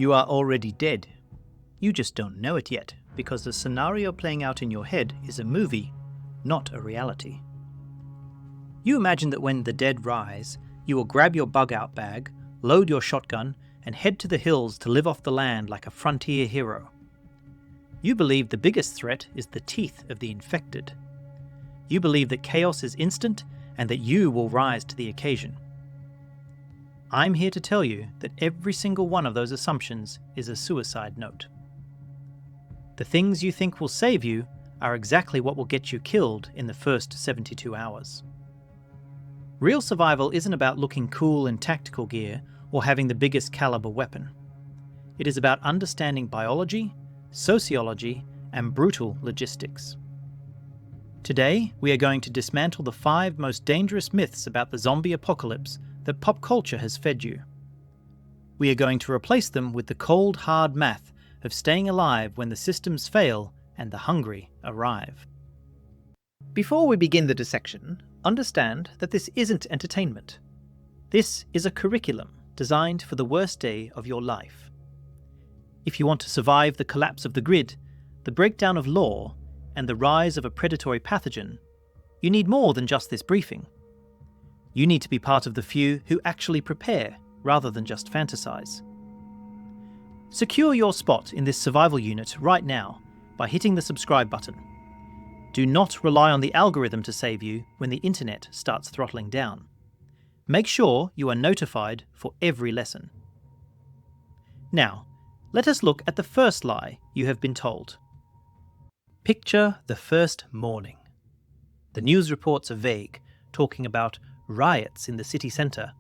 You are already dead. You just don't know it yet, because the scenario playing out in your head is a movie, not a reality. You imagine that when the dead rise, you will grab your bug-out bag, load your shotgun, and head to the hills to live off the land like a frontier hero. You believe the biggest threat is the teeth of the infected. You believe that chaos is instant and that you will rise to the occasion. I'm here to tell you that every single one of those assumptions is a suicide note. The things you think will save you are exactly what will get you killed in the first 72 hours. Real survival isn't about looking cool in tactical gear or having the biggest caliber weapon. It is about understanding biology, sociology, and brutal logistics. Today, we are going to dismantle the 5 most dangerous myths about the zombie apocalypse that pop culture has fed you. We are going to replace them with the cold, hard math of staying alive when the systems fail and the hungry arrive. Before we begin the dissection, understand that this isn't entertainment. This is a curriculum designed for the worst day of your life. If you want to survive the collapse of the grid, the breakdown of law, and the rise of a predatory pathogen, you need more than just this briefing. You need to be part of the few who actually prepare rather than just fantasize. Secure your spot in this survival unit right now by hitting the subscribe button. Do not rely on the algorithm to save you when the internet starts throttling down. Make sure you are notified for every lesson. Now, let us look at the first lie you have been told. Picture the first morning. The news reports are vague, talking about riots in the city centre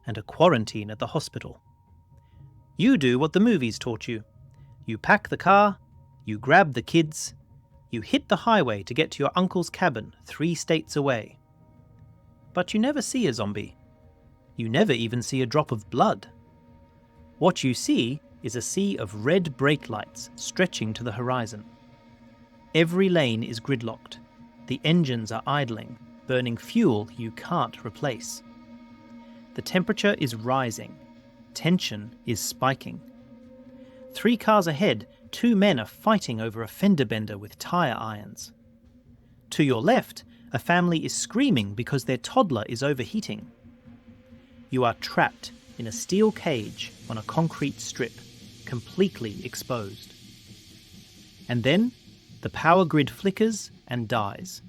and a quarantine at the hospital. You do what the movies taught you. You pack the car, you grab the kids, you hit the highway to get to your uncle's cabin 3 states away. But you never see a zombie. You never even see a drop of blood. What you see is a sea of red brake lights stretching to the horizon. Every lane is gridlocked. The engines are idling, burning fuel you can't replace. The temperature is rising. Tension is spiking. 3 cars ahead, 2 men are fighting over a fender bender with tyre irons. To your left, a family is screaming because their toddler is overheating. You are trapped in a steel cage on a concrete strip, completely exposed. And then, the power grid flickers and dies.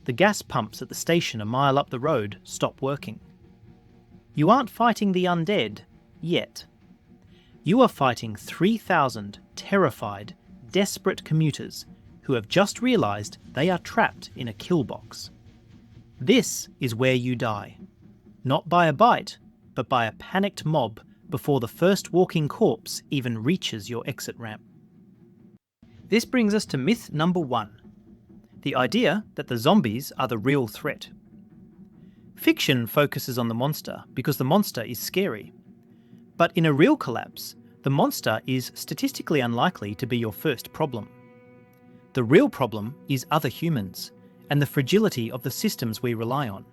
The gas pumps at the station a mile up the road stop working. You aren't fighting the undead yet. You are fighting 3,000 terrified, desperate commuters who have just realised they are trapped in a kill box. This is where you die. Not by a bite, but by a panicked mob before the first walking corpse even reaches your exit ramp. This brings us to myth number 1. The idea that the zombies are the real threat. Fiction focuses on the monster because the monster is scary. But in a real collapse, the monster is statistically unlikely to be your first problem. The real problem is other humans and the fragility of the systems we rely on.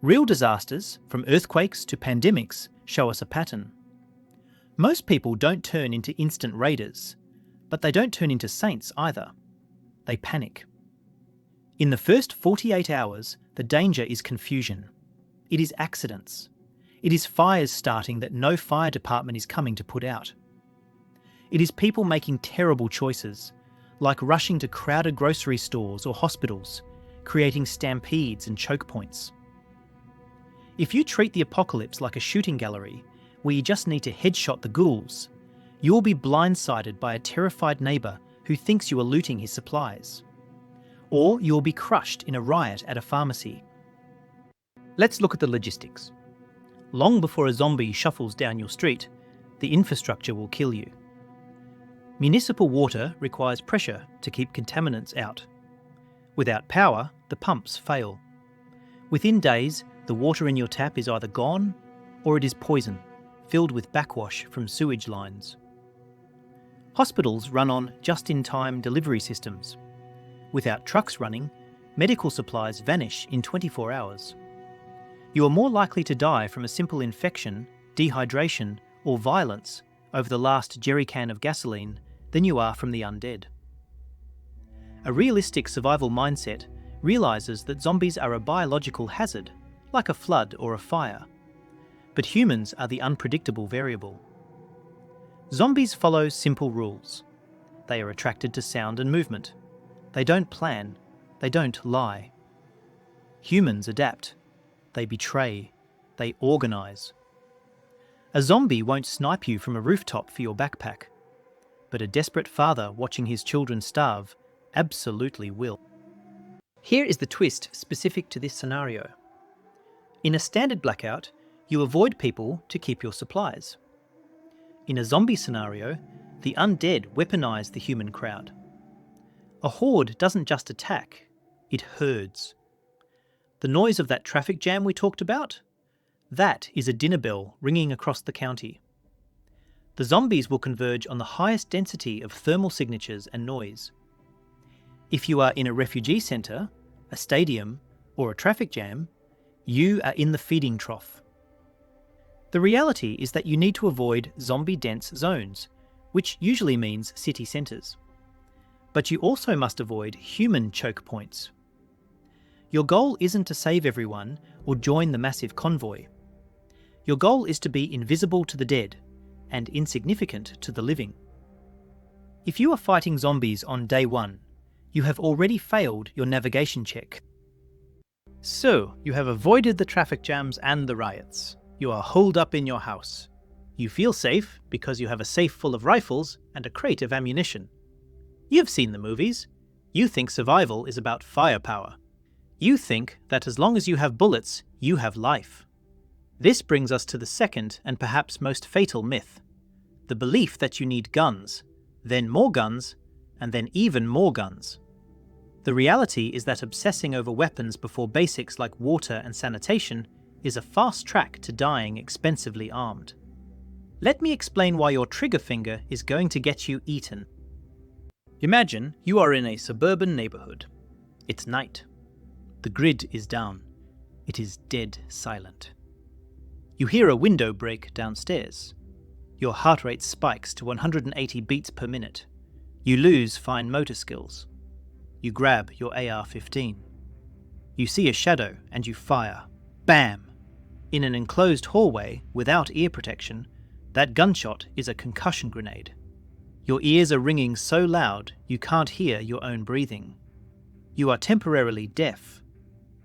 Real disasters, from earthquakes to pandemics, show us a pattern. Most people don't turn into instant raiders, but they don't turn into saints either. They panic. In the first 48 hours, the danger is confusion. It is accidents. It is fires starting that no fire department is coming to put out. It is people making terrible choices, like rushing to crowded grocery stores or hospitals, creating stampedes and choke points. If you treat the apocalypse like a shooting gallery, where you just need to headshot the ghouls, you will be blindsided by a terrified neighbour who thinks you are looting his supplies. Or you will be crushed in a riot at a pharmacy. Let's look at the logistics. Long before a zombie shuffles down your street, the infrastructure will kill you. Municipal water requires pressure to keep contaminants out. Without power, the pumps fail. Within days, the water in your tap is either gone or it is poison, filled with backwash from sewage lines. Hospitals run on just-in-time delivery systems. Without trucks running, medical supplies vanish in 24 hours. You are more likely to die from a simple infection, dehydration, or violence over the last jerry can of gasoline than you are from the undead. A realistic survival mindset realizes that zombies are a biological hazard, like a flood or a fire. But humans are the unpredictable variable. Zombies follow simple rules. They are attracted to sound and movement. They don't plan. They don't lie. Humans adapt. They betray. They organize. A zombie won't snipe you from a rooftop for your backpack, but a desperate father watching his children starve absolutely will. Here is the twist specific to this scenario. In a standard blackout, you avoid people to keep your supplies. In a zombie scenario, the undead weaponize the human crowd. A horde doesn't just attack, it herds. The noise of that traffic jam we talked about? That is a dinner bell ringing across the county. The zombies will converge on the highest density of thermal signatures and noise. If you are in a refugee centre, a stadium, or a traffic jam, you are in the feeding trough. The reality is that you need to avoid zombie-dense zones, which usually means city centres. But you also must avoid human choke points. Your goal isn't to save everyone or join the massive convoy. Your goal is to be invisible to the dead and insignificant to the living. If you are fighting zombies on day one, you have already failed your navigation check. So, you have avoided the traffic jams and the riots. You are holed up in your house. You feel safe because you have a safe full of rifles and a crate of ammunition. You've seen the movies. You think survival is about firepower. You think that as long as you have bullets, you have life. This brings us to the second and perhaps most fatal myth. The belief that you need guns, then more guns, and then even more guns. The reality is that obsessing over weapons before basics like water and sanitation is a fast track to dying expensively armed. Let me explain why your trigger finger is going to get you eaten. Imagine you are in a suburban neighbourhood. It's night. The grid is down. It is dead silent. You hear a window break downstairs. Your heart rate spikes to 180 beats per minute. You lose fine motor skills. You grab your AR-15. You see a shadow and you fire. Bam! In an enclosed hallway without ear protection, that gunshot is a concussion grenade. Your ears are ringing so loud you can't hear your own breathing. You are temporarily deaf.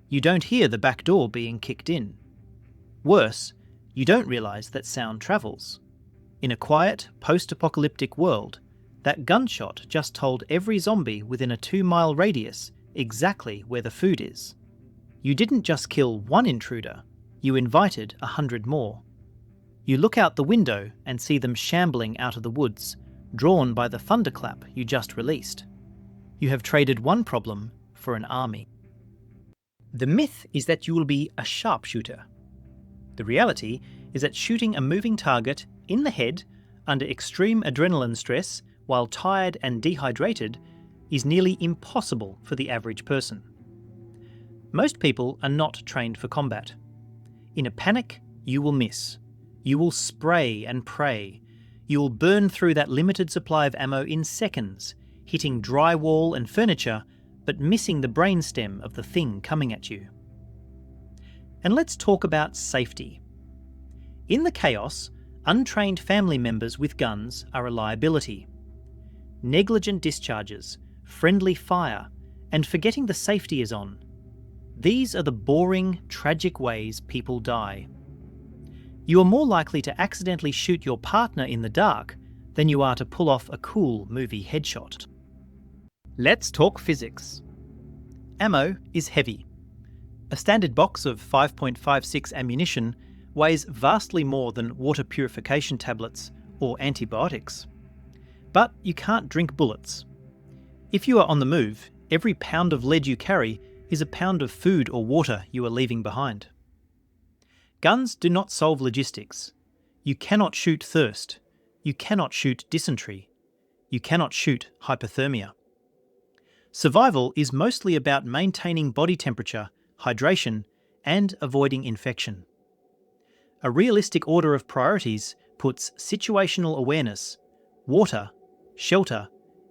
You don't hear the back door being kicked in. Worse, you don't realise that sound travels. In a quiet, post-apocalyptic world, that gunshot just told every zombie within a 2-mile radius exactly where the food is. You didn't just kill one intruder, you invited 100 more. You look out the window and see them shambling out of the woods, drawn by the thunderclap you just released. You have traded one problem for an army. The myth is that you will be a sharpshooter. The reality is that shooting a moving target in the head under extreme adrenaline stress while tired and dehydrated is nearly impossible for the average person. Most people are not trained for combat. In a panic, you will miss. You will spray and pray. You will burn through that limited supply of ammo in seconds, hitting drywall and furniture, but missing the brainstem of the thing coming at you. And let's talk about safety. In the chaos, untrained family members with guns are a liability. Negligent discharges, friendly fire, and forgetting the safety is on. These are the boring, tragic ways people die. You are more likely to accidentally shoot your partner in the dark than you are to pull off a cool movie headshot. Let's talk physics. Ammo is heavy. A standard box of 5.56 ammunition weighs vastly more than water purification tablets or antibiotics. But you can't drink bullets. If you are on the move, every pound of lead you carry is a pound of food or water you are leaving behind. Guns do not solve logistics. You cannot shoot thirst. You cannot shoot dysentery. You cannot shoot hypothermia. Survival is mostly about maintaining body temperature, hydration, and avoiding infection. A realistic order of priorities puts situational awareness, water, shelter,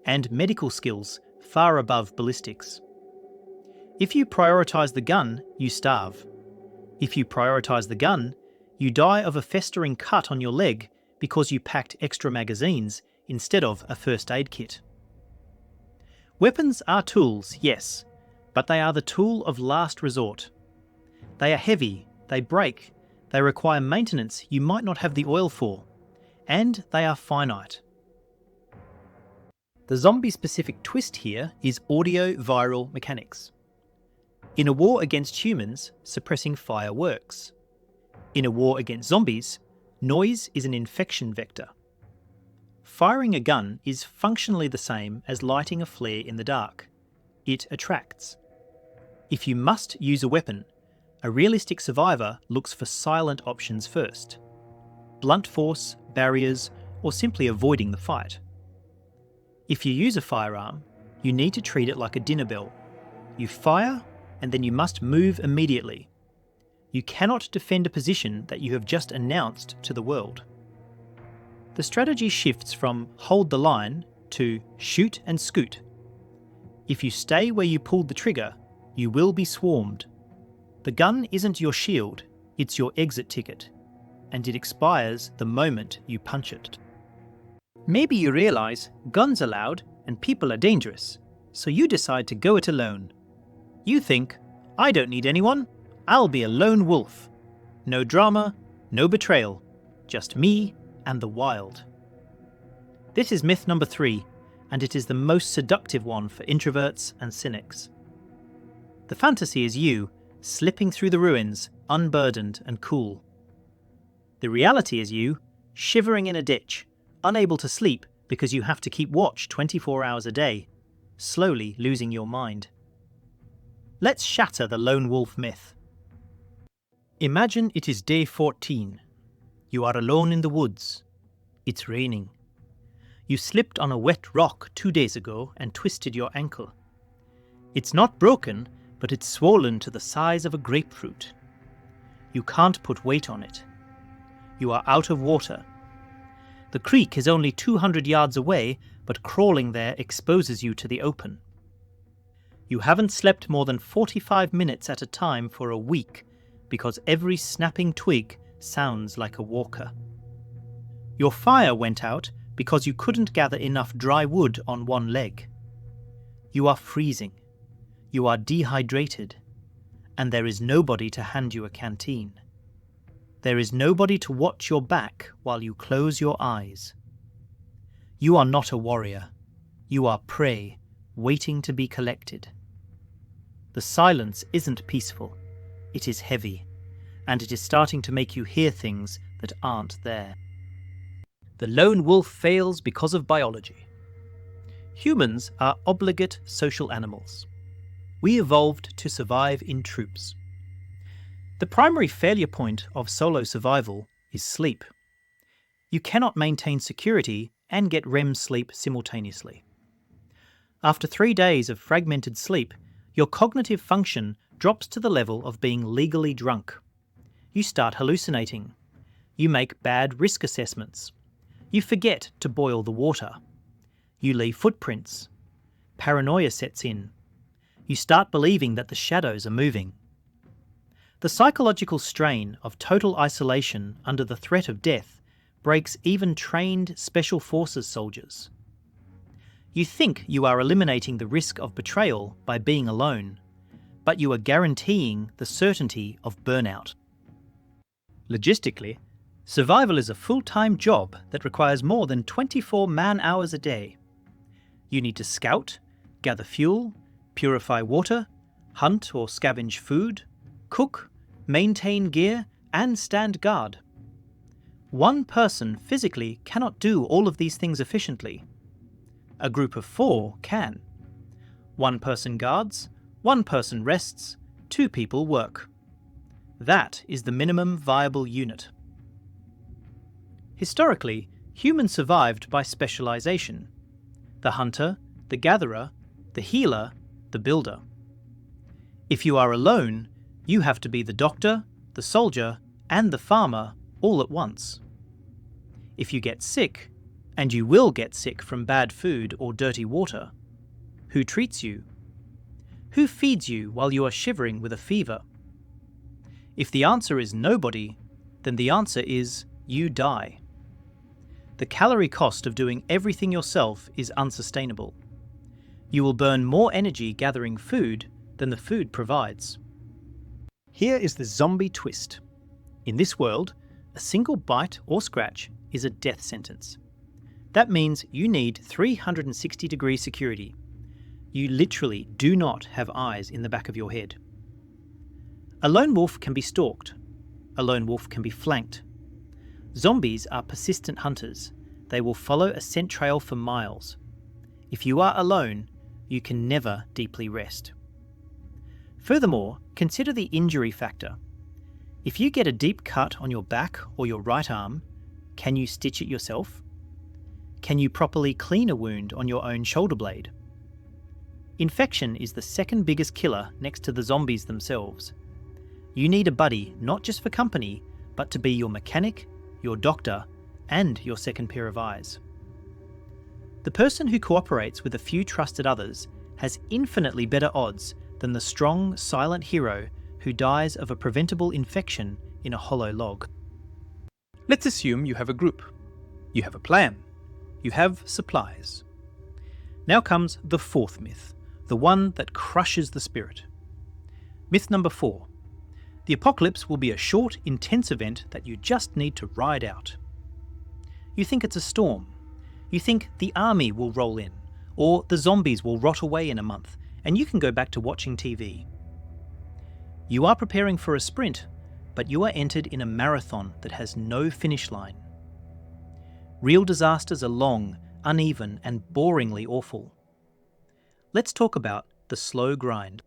and medical skills far above ballistics. If you prioritise the gun, you starve. If you prioritise the gun, you die of a festering cut on your leg because you packed extra magazines instead of a first aid kit. Weapons are tools, yes, but they are the tool of last resort. They are heavy, they break, they require maintenance you might not have the oil for, and they are finite. The zombie-specific twist here is audio-viral mechanics. In a war against humans, suppressing fire works. In a war against zombies, noise is an infection vector. Firing a gun is functionally the same as lighting a flare in the dark. It attracts. If you must use a weapon, a realistic survivor looks for silent options first. Blunt force, barriers, or simply avoiding the fight. If you use a firearm, you need to treat it like a dinner bell. You fire, and then you must move immediately. You cannot defend a position that you have just announced to the world. The strategy shifts from hold the line to shoot and scoot. If you stay where you pulled the trigger, you will be swarmed. The gun isn't your shield, it's your exit ticket, and it expires the moment you punch it. Maybe you realise guns are loud and people are dangerous, so you decide to go it alone. You think, I don't need anyone, I'll be a lone wolf. No drama, no betrayal, just me and the wild. This is myth number 3, and it is the most seductive one for introverts and cynics. The fantasy is you, slipping through the ruins, unburdened and cool. The reality is you, shivering in a ditch, unable to sleep because you have to keep watch 24 hours a day, slowly losing your mind. Let's shatter the lone wolf myth. Imagine it is day 14. You are alone in the woods. It's raining. You slipped on a wet rock 2 days ago and twisted your ankle. It's not broken, but it's swollen to the size of a grapefruit. You can't put weight on it. You are out of water. The creek is only 200 yards away, but crawling there exposes you to the open. You haven't slept more than 45 minutes at a time for a week because every snapping twig sounds like a walker. Your fire went out because you couldn't gather enough dry wood on one leg. You are freezing. You are dehydrated. And there is nobody to hand you a canteen. There is nobody to watch your back while you close your eyes. You are not a warrior. You are prey, waiting to be collected. The silence isn't peaceful. It is heavy, and it is starting to make you hear things that aren't there. The lone wolf fails because of biology. Humans are obligate social animals. We evolved to survive in troops. The primary failure point of solo survival is sleep. You cannot maintain security and get REM sleep simultaneously. After 3 days of fragmented sleep, your cognitive function drops to the level of being legally drunk. You start hallucinating. You make bad risk assessments. You forget to boil the water. You leave footprints. Paranoia sets in. You start believing that the shadows are moving. The psychological strain of total isolation under the threat of death breaks even trained Special Forces soldiers. You think you are eliminating the risk of betrayal by being alone, but you are guaranteeing the certainty of burnout. Logistically, survival is a full-time job that requires more than 24 man-hours a day. You need to scout, gather fuel, purify water, hunt or scavenge food, cook, maintain gear, and stand guard. One person physically cannot do all of these things efficiently. A group of 4 can. 1 person guards, 1 person rests, 2 people work. That is the minimum viable unit. Historically, humans survived by specialization. The hunter, the gatherer, the healer, the builder. If you are alone, you have to be the doctor, the soldier, and the farmer all at once. If you get sick, and you will get sick from bad food or dirty water, who treats you? Who feeds you while you are shivering with a fever? If the answer is nobody, then the answer is you die. The calorie cost of doing everything yourself is unsustainable. You will burn more energy gathering food than the food provides. Here is the zombie twist. In this world, a single bite or scratch is a death sentence. That means you need 360-degree security. You literally do not have eyes in the back of your head. A lone wolf can be stalked. A lone wolf can be flanked. Zombies are persistent hunters. They will follow a scent trail for miles. If you are alone, you can never deeply rest. Furthermore, consider the injury factor. If you get a deep cut on your back or your right arm, can you stitch it yourself? Can you properly clean a wound on your own shoulder blade? Infection is the second biggest killer next to the zombies themselves. You need a buddy not just for company, but to be your mechanic, your doctor, and your second pair of eyes. The person who cooperates with a few trusted others has infinitely better odds than the strong, silent hero who dies of a preventable infection in a hollow log. Let's assume you have a group. You have a plan. You have supplies. Now comes the fourth myth, the one that crushes the spirit. Myth number 4. The apocalypse will be a short, intense event that you just need to ride out. You think it's a storm. You think the army will roll in, or the zombies will rot away in a month, and you can go back to watching TV. You are preparing for a sprint, but you are entered in a marathon that has no finish line. Real disasters are long, uneven, and boringly awful. Let's talk about the slow grind.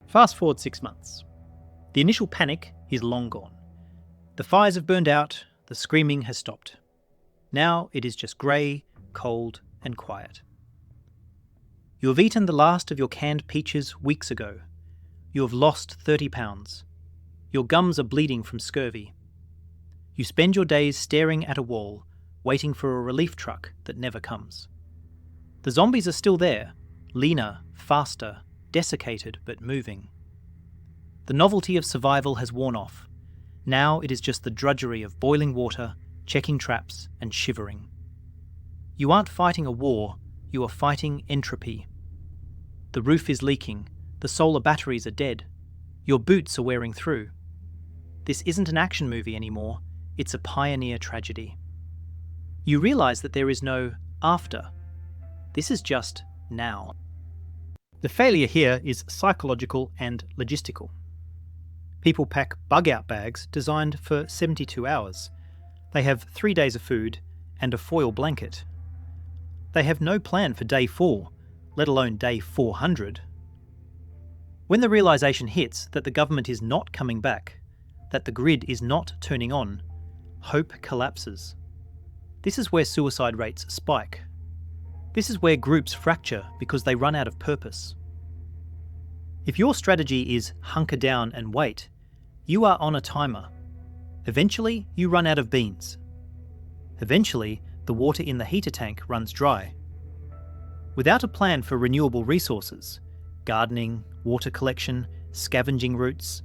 Fast forward 6 months. The initial panic is long gone. The fires have burned out, the screaming has stopped. Now it is just grey, cold, and quiet. You have eaten the last of your canned peaches weeks ago. You have lost 30 pounds. Your gums are bleeding from scurvy. You spend your days staring at a wall, waiting for a relief truck that never comes. The zombies are still there, leaner, faster, desiccated but moving. The novelty of survival has worn off. Now it is just the drudgery of boiling water, checking traps, and shivering. You aren't fighting a war, you are fighting entropy. The roof is leaking, the solar batteries are dead, your boots are wearing through. This isn't an action movie anymore, it's a pioneer tragedy. You realise that there is no after. This is just now. The failure here is psychological and logistical. People pack bug-out bags designed for 72 hours. They have 3 days of food and a foil blanket. They have no plan for day 4, let alone day 400. When the realisation hits that the government is not coming back, that the grid is not turning on, hope collapses. This is where suicide rates spike. This is where groups fracture because they run out of purpose. If your strategy is hunker down and wait, you are on a timer. Eventually, you run out of beans. Eventually, the water in the heater tank runs dry. Without a plan for renewable resources, gardening, water collection, scavenging routes,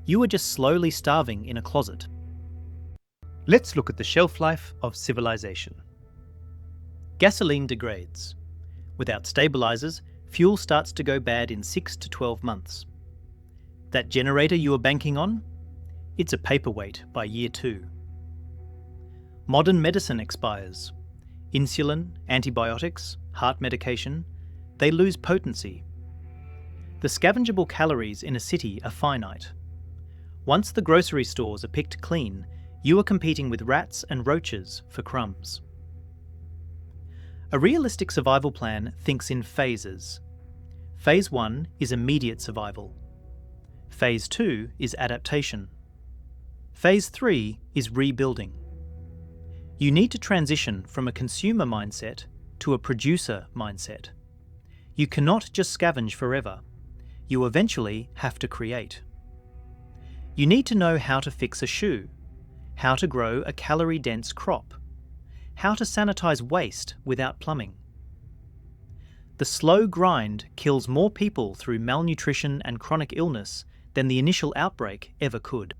you are just slowly starving in a closet. Let's look at the shelf life of civilization. Gasoline degrades. Without stabilizers, fuel starts to go bad in 6 to 12 months. That generator you are banking on? It's a paperweight by year 2. Modern medicine expires. Insulin, antibiotics, heart medication, they lose potency. The scavengeable calories in a city are finite. Once the grocery stores are picked clean, you are competing with rats and roaches for crumbs. A realistic survival plan thinks in phases. Phase 1 is immediate survival. Phase 2 is adaptation. Phase 3 is rebuilding. You need to transition from a consumer mindset to a producer mindset. You cannot just scavenge forever. You eventually have to create. You need to know how to fix a shoe, how to grow a calorie-dense crop, how to sanitize waste without plumbing. The slow grind kills more people through malnutrition and chronic illness than the initial outbreak ever could.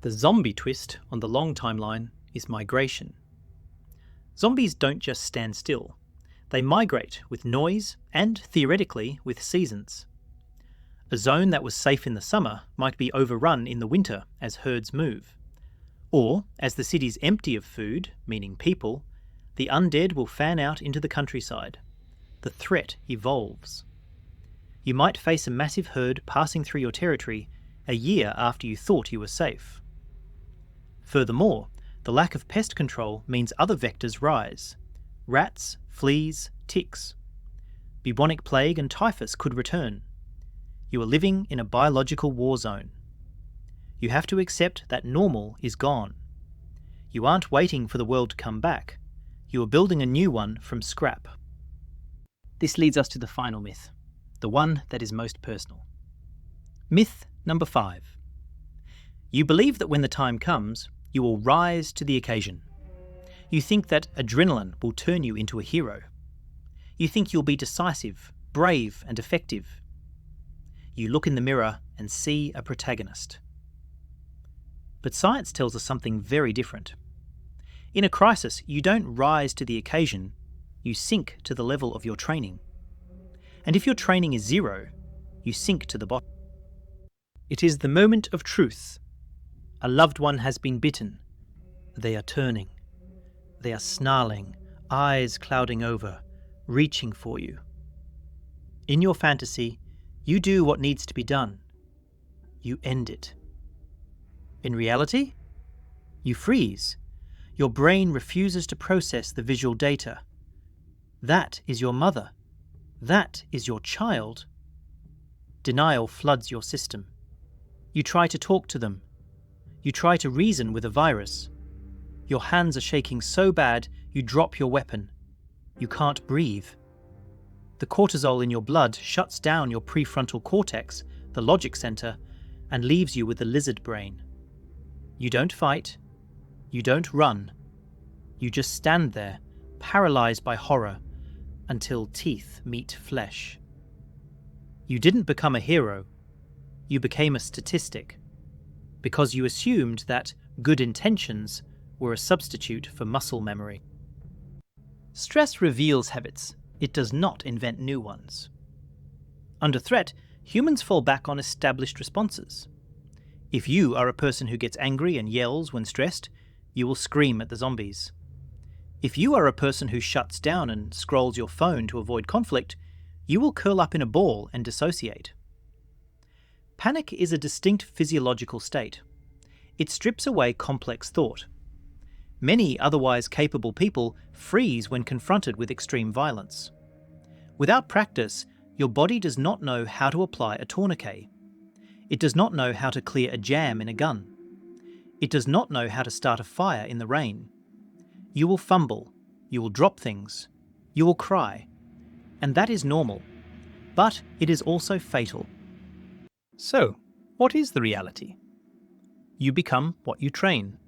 The zombie twist on the long timeline is migration. Zombies don't just stand still. They migrate with noise and, theoretically, with seasons. A zone that was safe in the summer might be overrun in the winter as herds move. Or, as the cities empty of food, meaning people, the undead will fan out into the countryside. The threat evolves. You might face a massive herd passing through your territory a year after you thought you were safe. Furthermore, the lack of pest control means other vectors rise. Rats, fleas, ticks. Bubonic plague and typhus could return. You are living in a biological war zone. You have to accept that normal is gone. You aren't waiting for the world to come back. You are building a new one from scrap. This leads us to the final myth, the one that is most personal. Myth number 5. You believe that when the time comes, you will rise to the occasion. You think that adrenaline will turn you into a hero. You think you'll be decisive, brave, and effective. You look in the mirror and see a protagonist. But science tells us something very different. In a crisis, you don't rise to the occasion, you sink to the level of your training. And if your training is 0, you sink to the bottom. It is the moment of truth. A loved one has been bitten. They are turning. They are snarling, eyes clouding over, reaching for you. In your fantasy, you do what needs to be done. You end it. In reality, you freeze. Your brain refuses to process the visual data. That is your mother. That is your child. Denial floods your system. You try to talk to them. You try to reason with a virus. Your hands are shaking so bad you drop your weapon. You can't breathe. The cortisol in your blood shuts down your prefrontal cortex, the logic center, and leaves you with the lizard brain. You don't fight. You don't run. You just stand there, paralyzed by horror, until teeth meet flesh. You didn't become a hero. You became a statistic, because you assumed that good intentions were a substitute for muscle memory. Stress reveals habits. It does not invent new ones. Under threat, humans fall back on established responses. If you are a person who gets angry and yells when stressed, you will scream at the zombies. If you are a person who shuts down and scrolls your phone to avoid conflict, you will curl up in a ball and dissociate. Panic is a distinct physiological state. It strips away complex thought. Many otherwise capable people freeze when confronted with extreme violence. Without practice, your body does not know how to apply a tourniquet. It does not know how to clear a jam in a gun. It does not know how to start a fire in the rain. You will fumble, you will drop things, you will cry, and that is normal, but it is also fatal. So, what is the reality? You become what you train.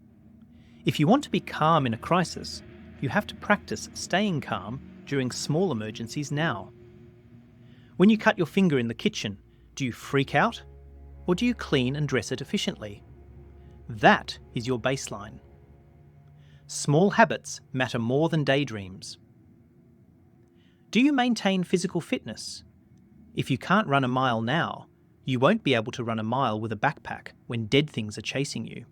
If you want to be calm in a crisis, you have to practice staying calm during small emergencies now. When you cut your finger in the kitchen, do you freak out? Or do you clean and dress it efficiently? That is your baseline. Small habits matter more than daydreams. Do you maintain physical fitness? If you can't run a mile now, you won't be able to run a mile with a backpack when dead things are chasing you.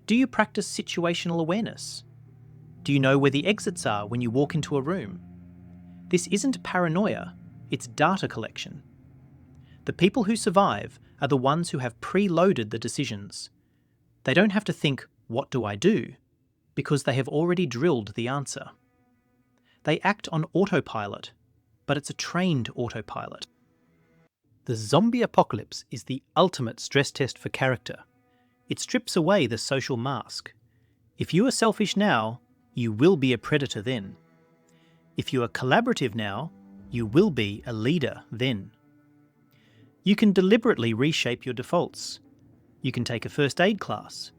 Do you practice situational awareness? Do you know where the exits are when you walk into a room? This isn't paranoia, it's data collection. The people who survive are the ones who have preloaded the decisions. They don't have to think, what do I do? Because they have already drilled the answer. They act on autopilot, but it's a trained autopilot. The zombie apocalypse is the ultimate stress test for character. It strips away the social mask. If you are selfish now, you will be a predator then. If you are collaborative now, you will be a leader then. You can deliberately reshape your defaults. You can take a first aid class.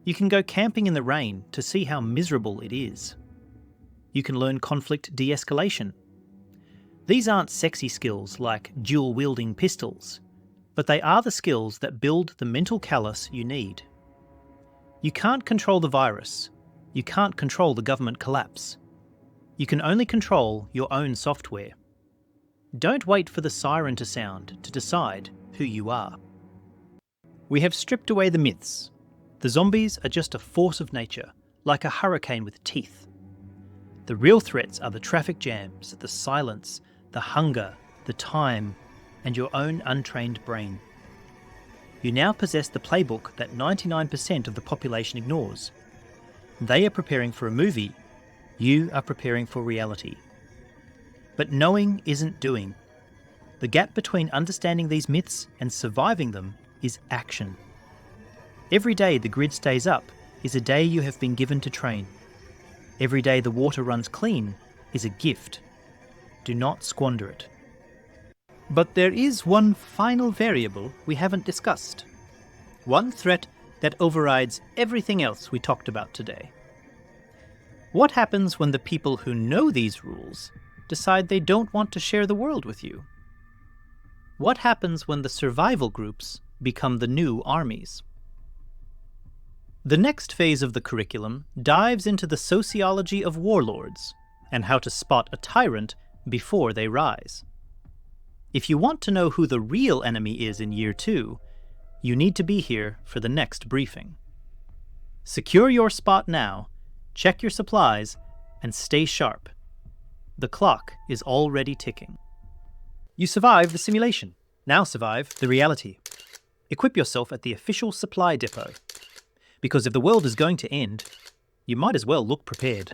You You can go camping in the rain to see how miserable it is. You can learn conflict de-escalation. These aren't sexy skills like dual-wielding pistols, but they are the skills that build the mental callus you need. You can't control the virus. You can't control the government collapse. You can only control your own software. Don't wait for the siren to sound to decide who you are. We have stripped away the myths. The zombies are just a force of nature, like a hurricane with teeth. The real threats are the traffic jams, the silence, the hunger, the time, and your own untrained brain. You now possess the playbook that 99% of the population ignores. They are preparing for a movie. You are preparing for reality. But knowing isn't doing. The gap between understanding these myths and surviving them is action. Every day the grid stays up is a day you have been given to train. Every day the water runs clean is a gift. Do not squander it. But there is one final variable we haven't discussed. One threat that overrides everything else we talked about today. What happens when the people who know these rules decide they don't want to share the world with you? What happens when the survival groups become the new armies? The next phase of the curriculum dives into the sociology of warlords and how to spot a tyrant before they rise. If you want to know who the real enemy is in Year 2, you need to be here for the next briefing. Secure your spot now, check your supplies, and stay sharp. The clock is already ticking. You survived the simulation. Now survive the reality. Equip yourself at the official supply depot. Because if the world is going to end, you might as well look prepared.